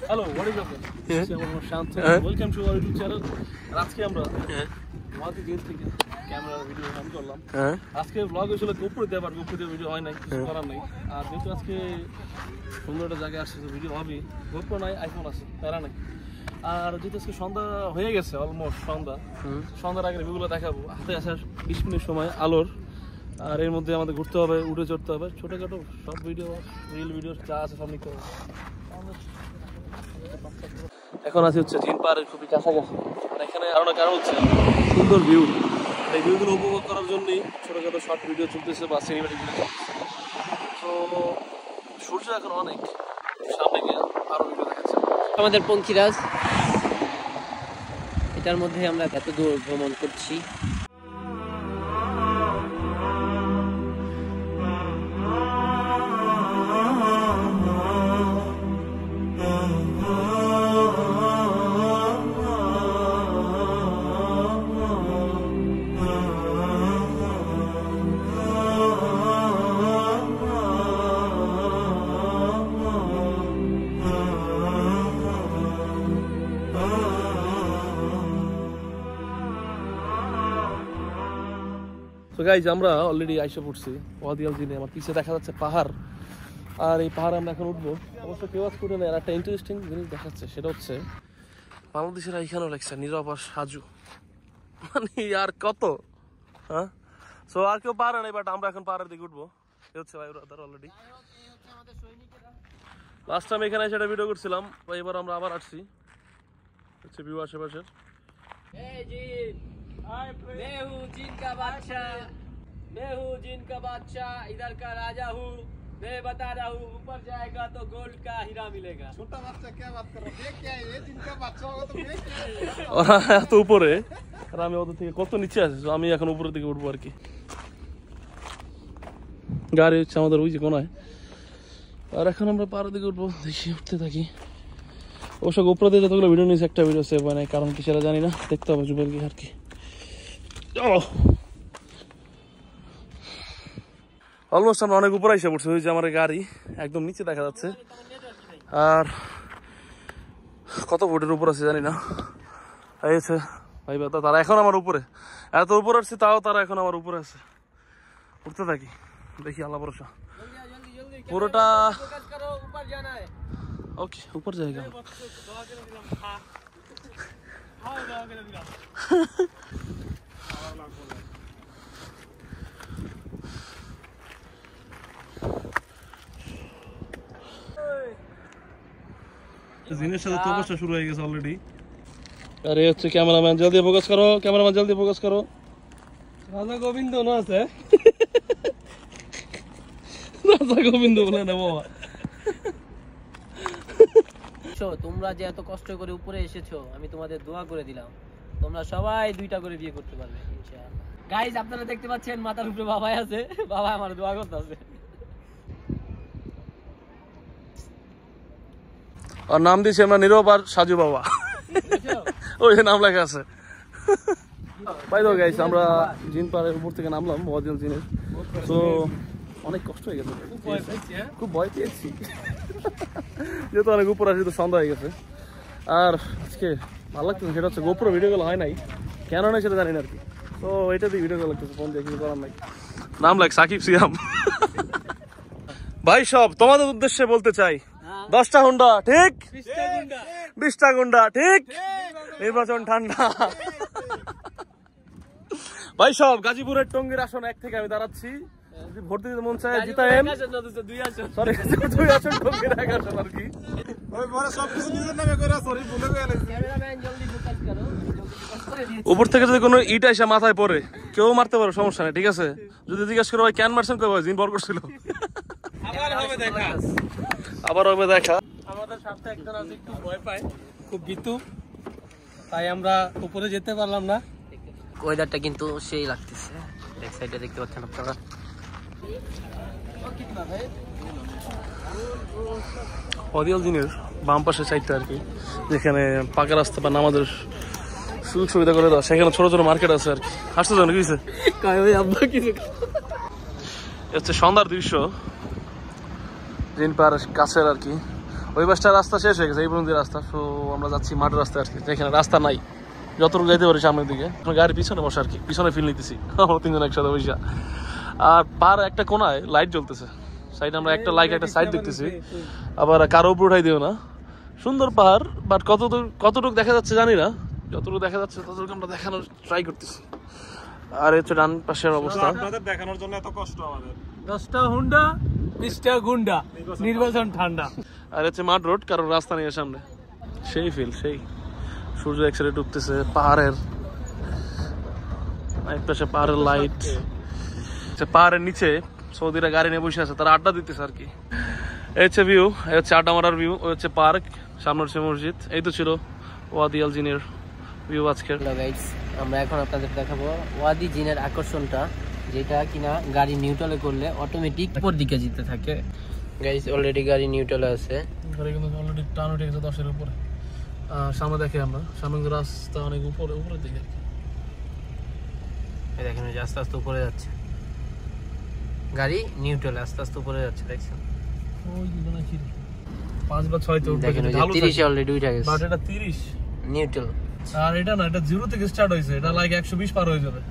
Hello, what is up? Shanto, welcome to our YouTube channel. আজকে আমরা ওয়াদি jail থেকে ক্যামেরার ভিডিও অন করলাম। আজকে ব্লগ হয়েছিল গোপুরে দেওয়ার, গোপুরে ভিডিও হয় নাই, কিছু করার নাই। আর যেহেতু আজকে সুন্দর একটা জায়গায় আসছে, ভিডিও হবে। গোপুর নাই, আইফোন আছে, তারা নাই। আর যেহেতু আজকে সন্ধ্যা হয়ে গেছে, অলমোস্ট সন্ধ্যার আগে রিভিউগুলো দেখাবো। হাতে আসার 20 মিনিট সময় আলোর। আর এর মধ্যে আমাদের ঘুরতে হবে, উঠে চড়তে হবে, ছোটোখাটো সব ভিডিও, রিল ভিডিও যা আছে সব নিতে হবে। এখন আছে হচ্ছে জিন পাহাড়ের খুবই কাছাকাছি। আর এখানে আরো কারণ হচ্ছে সুন্দর ভিউ। এই ভিউগুলো উপভোগ করার জন্যই ছোটোখাটো শর্ট ভিডিও চলতেছে বা সিনেমাটিক ভিডিও চলতেছে। তো সূর্য এখন অনেক সামনে গিয়ে আরো ভিডিও দেখাচ্ছে। আমাদের পঙ্খিরাজ, এটার মধ্যে আমরা এত দূর ভ্রমণ করছি। তো গাইজ, আমরা অলরেডি আইসা পড়ছি ওয়াদি আল জিনে। আমার পিছিয়ে দেখা যাচ্ছে পাহাড়, আর এই পাহাড়ে আমরা এখন উঠবো। অবশ্য কেউ আজ করে নেই। আর একটা ইন্টারেস্টিং জিনিস দেখাচ্ছে, সেটা হচ্ছে বাংলাদেশের এইখানেও লেখছে নীরব আর সাজু। মানে আর কত, হ্যাঁ। সো আর কেউ পাহাড়ে নেই, বাট আমরা এখন পাহাড়ের দিকে উঠবো। এ হচ্ছে ভাই ব্রাদার অলরেডি। লাস্ট টাইম এখানে সেটা ভিডিও করছিলাম, এবার আমরা আবার আসছি। হচ্ছে ভিউ আশেপাশের। मैं हूँ जिन का बादशाह, मैं हूँ जिन का बादशाह, इधर का राजा हूँ। मैं बता रहा हूँ, ऊपर जाएगा तो गोल्ड का हीरा मिलेगा। छोटा बच्चा क्या बात कर रहा है? क्या है ये? जिनका बादशाह होगा तो मैं क्या है? ওরা এত উপরে, আর আমি ওদের থেকে কত নিচে আছি। তো আমি এখন উপরের দিকে উঠবো আর কি। গাড়ি হচ্ছে আমাদের ওই যে কোনায়। আর এখন আমরা পাহাড়ের দিকে উঠবো, দেখি উঠতে থাকি। অবশ্য গোপ্রো দিয়ে যতগুলো ভিডিও নিয়েছি, একটা ভিডিও সেভ হয় নাই, কারণ কি সেটা জানি না, দেখতে হবে যুগের কি আর কি। অলমোস্ট আমরা অনেক উপরে এসে পড়ছি। ওই যে আমার গাড়ি একদম নিচে দেখা যাচ্ছে। আর কত ফুটের উপর আছে জানি না। এই আছে ভাই বাতা, তারা এখন আমার উপরে, এত উপরে আসছে, তাও তারা এখন আমার উপরে আছে। উঠতে থাকি, দেখি আল্লাহ ভরসা। পুরোটা ওকে, উপর জায়গা। জিনের সাথে তপস্যা শুরু হয়ে গেছে অলরেডি। আরে হচ্ছে ক্যামেরাম্যান, জলদি ফোকাস করো, ক্যামেরাম্যান জলদি ফোকাস করো। রাজা গোবিন্দ না আছে, রাজা গোবিন্দ বলে না বাবা। তোমরা যে এত কষ্ট করে উপরে এসেছো, আমি তোমাদের দোয়া করে দিলাম, তোমরা সবাই 2টা করে বিয়ে করতে পারবে ইনশাআল্লাহ। গাইস, আপনারা দেখতে পাচ্ছেন মাথার উপরে বাবাই আছে, বাবা আমার দোয়া করতেছে। আর নাম দিয়েছি আমরা নীরব আর সাজু বাবা, ওই যে নাম লেখা আছে। বাই দ্য ওয়ে গাইস, আমরা জিন পাহাড়ের উপর থেকে নামলাম, ওয়াদি আল জিনের। তো অনেক কষ্ট হয়ে গেছে, খুব ভয় পেয়েছি, যেহেতু অনেক উপর আসি, তো সন্ধ্যা হয়ে গেছে। আর আজকে ভালো লাগতেছে, সেটা হচ্ছে গোপ্রো ভিডিওগুলো হয় নাই, কেন নয় সেটা জানি না আর কি। তো এটা দিয়ে ভিডিও লাগতেছে, ফোন দিয়ে কিছু করার নাই। নাম লাগ সাকিব সিয়াম। ভাই সব তোমাদের উদ্দেশ্যে বলতে চাই, 10টা হুন্ডা ঠিক, 20টা গুন্ডা ঠিক, নির্বাচন ঠান্ডা। ভাই সব গাজীপুরের টঙ্গীর আসন 1 থেকে আমি দাঁড়াচ্ছি। যদি ভোট দিতে মন চায় জিতায়েন। সরি, 2 আসন টঙ্গীর 1 আসন আর কি। ওই বড় সব কিছু নিজের নামে করে, সরি ভুলে গেলে। ক্যামেরাম্যান জলদি ফোকাস করো। উপর থেকে যদি কোনো ইট এসে মাথায় পড়ে, কেউ মারতে পারো, সমস্যা নেই, ঠিক আছে। যদি জিজ্ঞাসা করো ভাই কেন মারছেন, কবে জিন বর করছিল। আবার হবে দেখা, আবার হবে দেখা। আমাদের সাথে একজন আছে একটু ভয় পায়, খুব ভীতু, তাই আমরা উপরে যেতে পারলাম না। ওয়েদারটা কিন্তু সেই লাগতেছে, এক সাইডে দেখতে পাচ্ছেন আপনারা। ওয়াদি আল জিনের বাম পাশের সাইডটা আর কি, যেখানে পাকা রাস্তা বা নামাজের সুযোগ সুবিধা করে দেওয়া, সেখানে ছোট ছোট মার্কেট আছে আর কি। আসতে জানো কি হচ্ছে সন্ধ্যার দৃশ্য জিন পাহাড়ের কাছের আর কি। ওই বাসটা রাস্তা শেষ হয়ে গেছে, এই পর্যন্ত রাস্তা। তো আমরা যাচ্ছি মাঠের রাস্তায় আর কি, যেখানে রাস্তা নাই, যতটুকু যাইতে পারি সামনের দিকে। গাড়ির পিছনে বসে আর কি, পিছনে ফিল নিতেছি আমরা তিনজন একসাথে বসে। আর পার একটা কোনায় লাইট জ্বলতেছে, সাইডে আমরা একটা লাইট একটা সাইড দেখতেছি। আবার কারো উপর উঠাই দিও না, সুন্দর পাহাড়, বাট কতটুকু দেখা যাচ্ছে জানি না, যতটুকু দেখা যাচ্ছে ততটুকু আমরা দেখানোর ট্রাই করতেছি। আর হচ্ছে ডান পাশের অবস্থা, আপনাদের দেখানোর জন্য এত কষ্ট আমাদের। 10টা হুন্ডা 20টা গুন্ডা, নির্বাচন ঠান্ডা। আর হচ্ছে মাঠ রোড, কারণ রাস্তা নেই সামনে। সেই ফিল, সেই সূর্য এক সাইডে ডুবতেছে, পাহাড়ের এক পাশে পাহাড়ের লাইট, পাহাড়ের নিচে সৌদিরা গাড়ি নিয়ে বসে আছে, তারা আড্ডা দিতেছে আর কি। এই হচ্ছে ভিউ, এই হচ্ছে আড্ডা মারার ভিউ, ওই হচ্ছে পার্ক, সামনে হচ্ছে মসজিদ। এই তো ছিল ওয়াদি আল জিনের ভিউ আজকের। গাইস, আমরা এখন আপনাদের দেখাবো ওয়াদি জিনের আকর্ষণটা, যেটা কিনা গাড়ি নিউট্রালে করলে অটোমেটিক উপর দিকে যেতে থাকে। গাইস, অলরেডি গাড়ি নিউট্রালে আছে, গাড়ি কিন্তু অলরেডি টান উঠে গেছে 10-এর উপরে। সামনে দেখে আমরা, সামনে রাস্তা অনেক উপরের দিকে। এই দেখেন, আস্তে আস্তে উপরে যাচ্ছে গাড়ি, নিউট্রালে আস্তে আস্তে উপরে যাচ্ছে, দেখছেন? ওই দিকে কি 5 বা 6 তে উঠে দেখেন, 30 অলরেডি উঠে গেছে, বাট এটা 30 নিউট্রাল। আর এটা না, এটা 0 থেকে স্টার্ট হইছে, এটা লাইক 120 পার হয়ে যাবে।